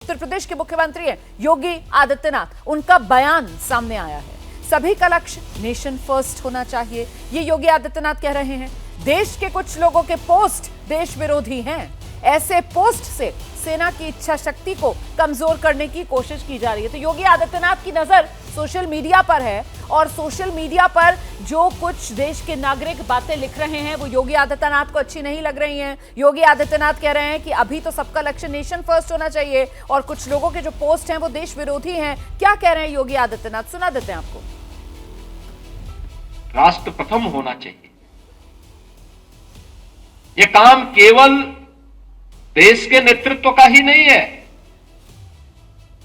उत्तर प्रदेश के मुख्यमंत्री हैं योगी आदित्यनाथ, उनका बयान सामने आया है। सभी का लक्ष्य नेशन फर्स्ट होना चाहिए, ये योगी आदित्यनाथ कह रहे हैं। देश के कुछ लोगों के पोस्ट देश विरोधी हैं, ऐसे पोस्ट से सेना की इच्छा शक्ति को कमजोर करने की कोशिश की जा रही है। तो योगी आदित्यनाथ की नजर सोशल मीडिया पर है और सोशल मीडिया पर जो कुछ देश के नागरिक बातें लिख रहे हैं वो योगी आदित्यनाथ को अच्छी नहीं लग रही हैं। योगी आदित्यनाथ कह रहे हैं कि अभी तो सबका लक्ष्य नेशन फर्स्ट होना चाहिए और कुछ लोगों के जो पोस्ट हैं वो देश विरोधी हैं। क्या कह रहे हैं योगी आदित्यनाथ, सुना देते हैं आपको। राष्ट्र प्रथम होना चाहिए, यह काम केवल देश के नेतृत्व का ही नहीं है,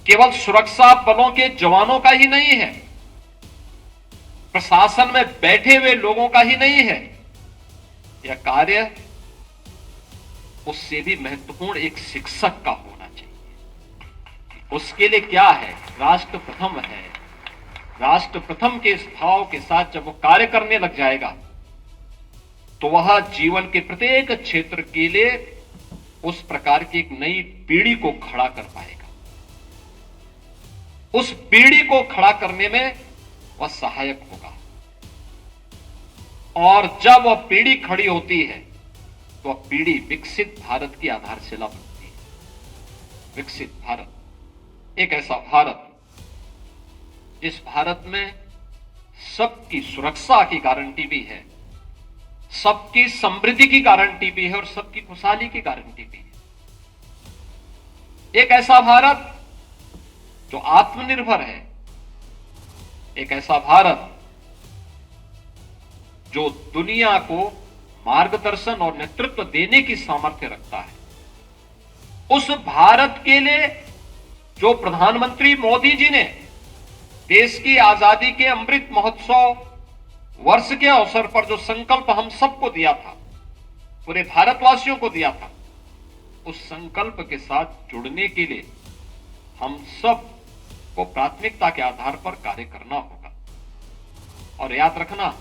केवल सुरक्षा बलों के जवानों का ही नहीं है, प्रशासन में बैठे हुए लोगों का ही नहीं है। यह कार्य उससे भी महत्वपूर्ण एक शिक्षक का होना चाहिए। उसके लिए क्या है, राष्ट्र प्रथम है। राष्ट्र प्रथम के इस भाव के साथ जब वो कार्य करने लग जाएगा तो वह जीवन के प्रत्येक क्षेत्र के लिए उस प्रकार की एक नई पीढ़ी को खड़ा कर पाएगा। उस पीढ़ी को खड़ा करने में वह सहायक होगा और जब वह पीढ़ी खड़ी होती है तो वह पीढ़ी विकसित भारत की आधारशिला बनती है। विकसित भारत, एक ऐसा भारत जिस भारत में सबकी सुरक्षा की गारंटी भी है, सबकी समृद्धि की गारंटी भी है और सबकी खुशहाली की गारंटी भी है। एक ऐसा भारत जो आत्मनिर्भर है, एक ऐसा भारत जो दुनिया को मार्गदर्शन और नेतृत्व देने की सामर्थ्य रखता है। उस भारत के लिए जो प्रधानमंत्री मोदी जी ने देश की आजादी के अमृत महोत्सव वर्ष के अवसर पर जो संकल्प हम सबको दिया था, पूरे भारतवासियों को दिया था, उस संकल्प के साथ जुड़ने के लिए हम सब को प्राथमिकता के आधार पर कार्य करना होगा। और याद रखना,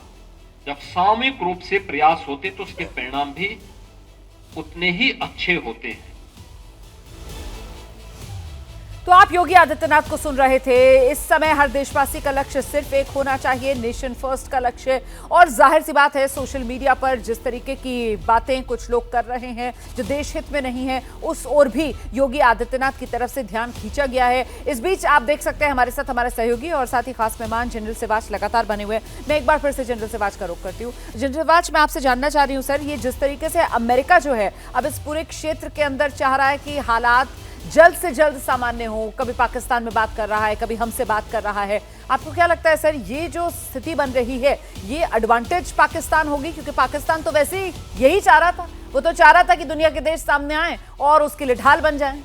जब सामूहिक रूप से प्रयास होते तो उसके परिणाम भी उतने ही अच्छे होते हैं। तो आप योगी आदित्यनाथ को सुन रहे थे। इस समय हर देशवासी का लक्ष्य सिर्फ एक होना चाहिए, नेशन फर्स्ट का लक्ष्य। और जाहिर सी बात है, सोशल मीडिया पर जिस तरीके की बातें कुछ लोग कर रहे हैं जो देश हित में नहीं है, उस ओर भी योगी आदित्यनाथ की तरफ से ध्यान खींचा गया है। इस बीच आप देख सकते हैं हमारे साथ हमारे सहयोगी और साथ ही खास मेहमान जनरल सिवाच लगातार बने हुए। मैं एक बार फिर से जनरल सिवाच का रुख करती हूँ। जनरल सिवाच, मैं आपसे जानना चाह रही हूँ सर, ये जिस तरीके से अमेरिका जो है अब इस पूरे क्षेत्र के अंदर चाह रहा है कि हालात जल्द से जल्द सामान्य हो, कभी पाकिस्तान में बात कर रहा है, कभी हमसे बात कर रहा है, आपको क्या लगता है सर, ये जो स्थिति बन रही है ये एडवांटेज पाकिस्तान होगी? क्योंकि पाकिस्तान तो वैसे ही यही चाह रहा था, वो तो चाह रहा था कि दुनिया के देश सामने आए और उसके लिए ढाल बन जाए।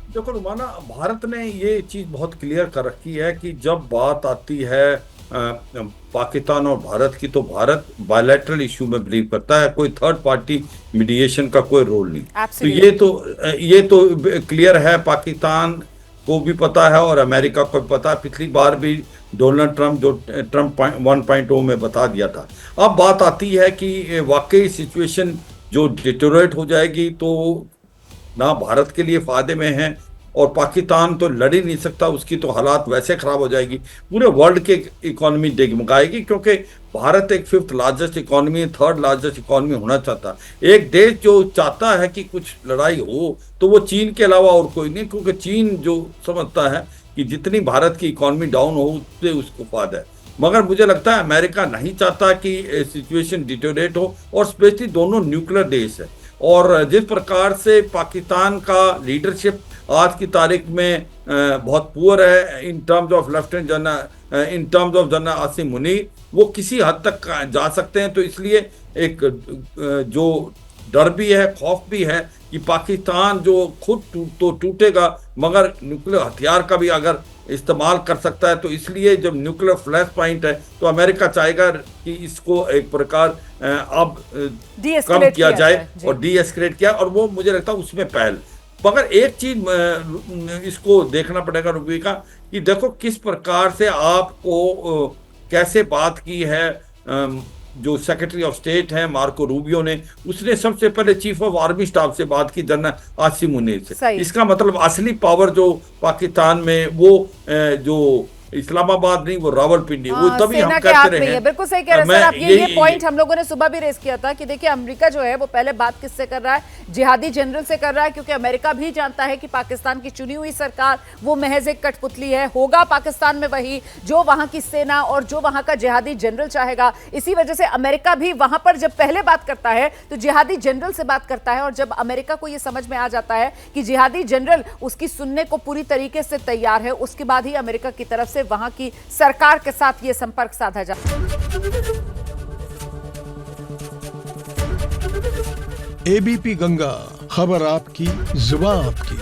देखो रुमाना, भारत ने ये चीज बहुत क्लियर कर रखी है कि जब बात आती है पाकिस्तान और भारत की, तो भारत बायलैटरल इशू में बिलीव करता है, कोई थर्ड पार्टी मीडिएशन का कोई रोल नहीं। तो ये तो क्लियर है, पाकिस्तान को भी पता है और अमेरिका को भी पता है। पिछली बार भी डोनाल्ड ट्रंप जो ट्रंप 1.0 में बता दिया था। अब बात आती है कि वाकई सिचुएशन जो डिटोरेट हो जाएगी तो ना भारत के लिए फायदे में है और पाकिस्तान तो लड़ ही नहीं सकता, उसकी तो हालात वैसे खराब हो जाएगी, पूरे वर्ल्ड की इकोनॉमी डगमगाएगी। क्योंकि भारत एक 5th largest economy, 3rd largest economy होना चाहता है। एक देश जो चाहता है कि कुछ लड़ाई हो तो वो चीन के अलावा और कोई नहीं, क्योंकि चीन जो समझता है कि जितनी भारत की इकोनॉमी डाउन हो उससे उसको फायदा है। मगर मुझे लगता है अमेरिका नहीं चाहता कि सिचुएशन डिटोरेट हो, और स्पेशली दोनों न्यूक्लियर देश है। और जिस प्रकार से पाकिस्तान का लीडरशिप आज की तारीख में बहुत पुअर है in terms of lieutenant general, in terms of general Asim Munir, वो किसी हद तक जा सकते हैं। तो इसलिए एक जो डर भी है, खौफ भी है कि पाकिस्तान जो खुद तो टूटेगा मगर न्यूक्लियर हथियार का भी अगर इस्तेमाल कर सकता है। तो इसलिए जब न्यूक्लियर फ्लैश पॉइंट है तो अमेरिका चाहेगा कि इसको एक प्रकार अब कम किया जाए और डी एस्केलेट किया, और वो मुझे लगता है उसमें पहल। मगर एक चीज इसको देखना पड़ेगा रुपये कि देखो किस प्रकार से आपको कैसे बात की है जो सेक्रेटरी ऑफ स्टेट है मार्को रूबियो ने, उसने सबसे पहले चीफ ऑफ आर्मी स्टाफ से बात की, जनरल आसिम मुनीर से। इसका मतलब असली पावर जो पाकिस्तान में वो जो इस्लामाबाद नहीं, वो रावलपिंडी, वो तभी हम कहते रहे हैं। बिल्कुल सही कह रहे हैं सर आप। ये पॉइंट हम लोगों ने सुबह भी रेस किया था कि देखिए अमेरिका जो है वो पहले बात किससे कर रहा है, जिहादी जनरल से कर रहा है, क्योंकि अमेरिका भी जानता है कि पाकिस्तान की चुनी हुई सरकार वो महज एक कठपुतली है, होगा पाकिस्तान में वही जो वहां की सेना और जो वहां का जिहादी जनरल चाहेगा। इसी वजह से अमेरिका भी वहां पर जब पहले बात करता है तो जिहादी जनरल से बात करता है, और जब अमेरिका को यह समझ में आ जाता है कि जिहादी जनरल उसकी सुनने को पूरी तरीके से तैयार है, उसके बाद ही अमेरिका की तरफ से वहां की सरकार के साथ यह संपर्क साधा जाता है। एबीपी गंगा, खबर आपकी, जुबान आपकी।